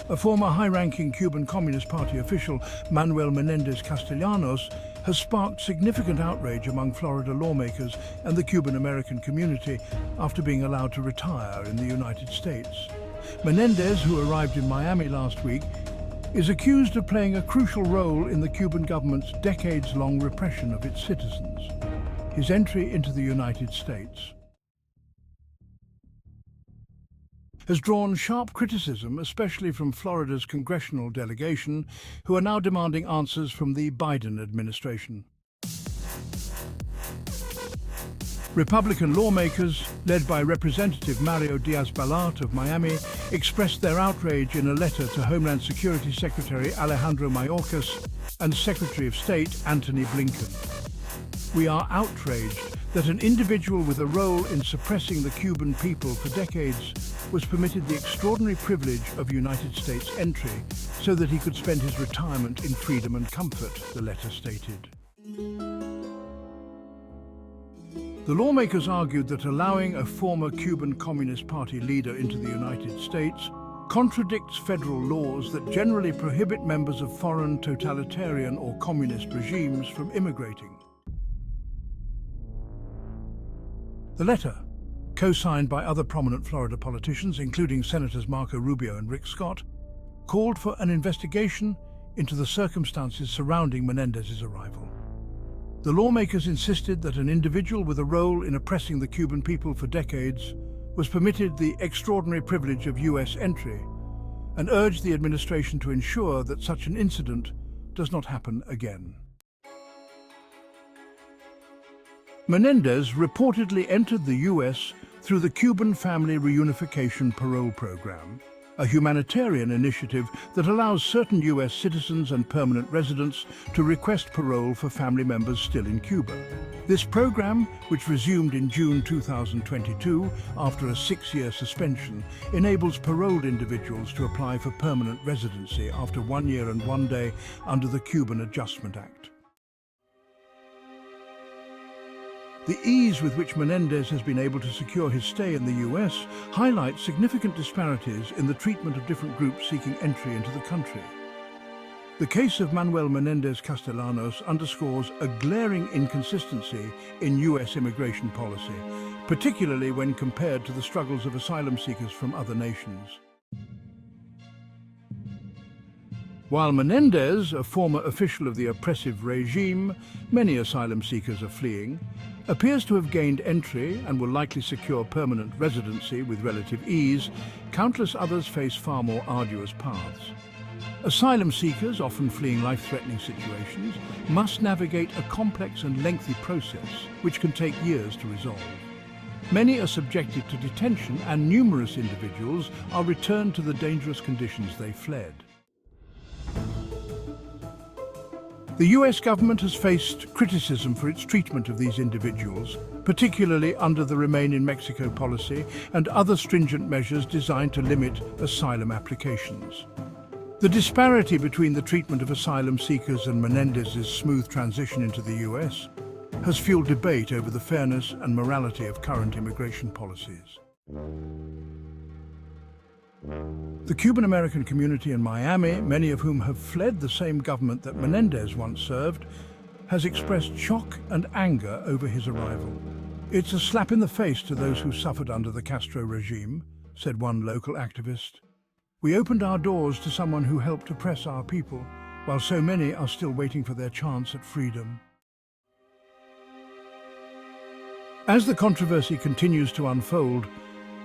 A former high-ranking Cuban Communist Party official, Manuel Menendez Castellanos, has sparked significant outrage among Florida lawmakers and the Cuban-American community after being allowed to retire in the United States. Menendez, who arrived in Miami last week, is accused of playing a crucial role in the Cuban government's decades-long repression of its citizens. His entry into the United States has drawn sharp criticism, especially from Florida's congressional delegation, who are now demanding answers from the Biden administration. Republican lawmakers, led by Representative Mario Diaz-Balart of Miami, expressed their outrage in a letter to Homeland Security Secretary Alejandro Mayorkas and Secretary of State Antony Blinken. "We are outraged that an individual with a role in suppressing the Cuban people for decades was permitted the extraordinary privilege of United States entry so that he could spend his retirement in freedom and comfort," the letter stated. The lawmakers argued that allowing a former Cuban Communist Party leader into the United States contradicts federal laws that generally prohibit members of foreign totalitarian or communist regimes from immigrating. The letter, co-signed by other prominent Florida politicians, including Senators Marco Rubio and Rick Scott, called for an investigation into the circumstances surrounding Menendez's arrival. The lawmakers insisted that an individual with a role in oppressing the Cuban people for decades was permitted the extraordinary privilege of U.S. entry and urged the administration to ensure that such an incident does not happen again. Menendez reportedly entered the U.S. through the Cuban Family Reunification Parole Program, a humanitarian initiative that allows certain U.S. citizens and permanent residents to request parole for family members still in Cuba. This program, which resumed in June 2022 after a 6-year suspension, enables paroled individuals to apply for permanent residency after 1 year and 1 day under the Cuban Adjustment Act. The ease with which Menendez has been able to secure his stay in the U.S. highlights significant disparities in the treatment of different groups seeking entry into the country. The case of Manuel Menendez Castellanos underscores a glaring inconsistency in U.S. immigration policy, particularly when compared to the struggles of asylum seekers from other nations. While Menendez, a former official of the oppressive regime many asylum seekers are fleeing, appears to have gained entry and will likely secure permanent residency with relative ease, countless others face far more arduous paths. Asylum seekers, often fleeing life-threatening situations, must navigate a complex and lengthy process which can take years to resolve. Many are subjected to detention, and numerous individuals are returned to the dangerous conditions they fled. The US government has faced criticism for its treatment of these individuals, particularly under the Remain in Mexico policy and other stringent measures designed to limit asylum applications. The disparity between the treatment of asylum seekers and Menendez's smooth transition into the US has fueled debate over the fairness and morality of current immigration policies. The Cuban-American community in Miami, many of whom have fled the same government that Menendez once served, has expressed shock and anger over his arrival. "It's a slap in the face to those who suffered under the Castro regime," said one local activist. "We opened our doors to someone who helped oppress our people, while so many are still waiting for their chance at freedom." As the controversy continues to unfold,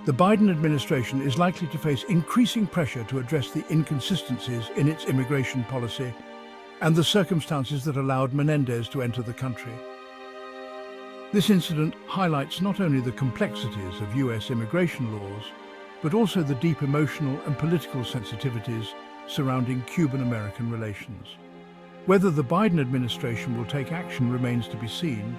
the Biden administration is likely to face increasing pressure to address the inconsistencies in its immigration policy and the circumstances that allowed Menendez to enter the country. This incident highlights not only the complexities of US immigration laws, but also the deep emotional and political sensitivities surrounding Cuban-American relations. Whether the Biden administration will take action remains to be seen,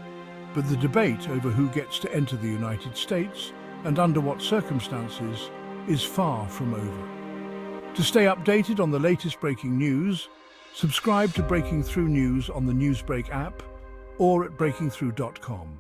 but the debate over who gets to enter the United States and under what circumstances is far from over. To stay updated on the latest breaking news, subscribe to Breaking Through News on the Newsbreak app or at breakingthrough.com.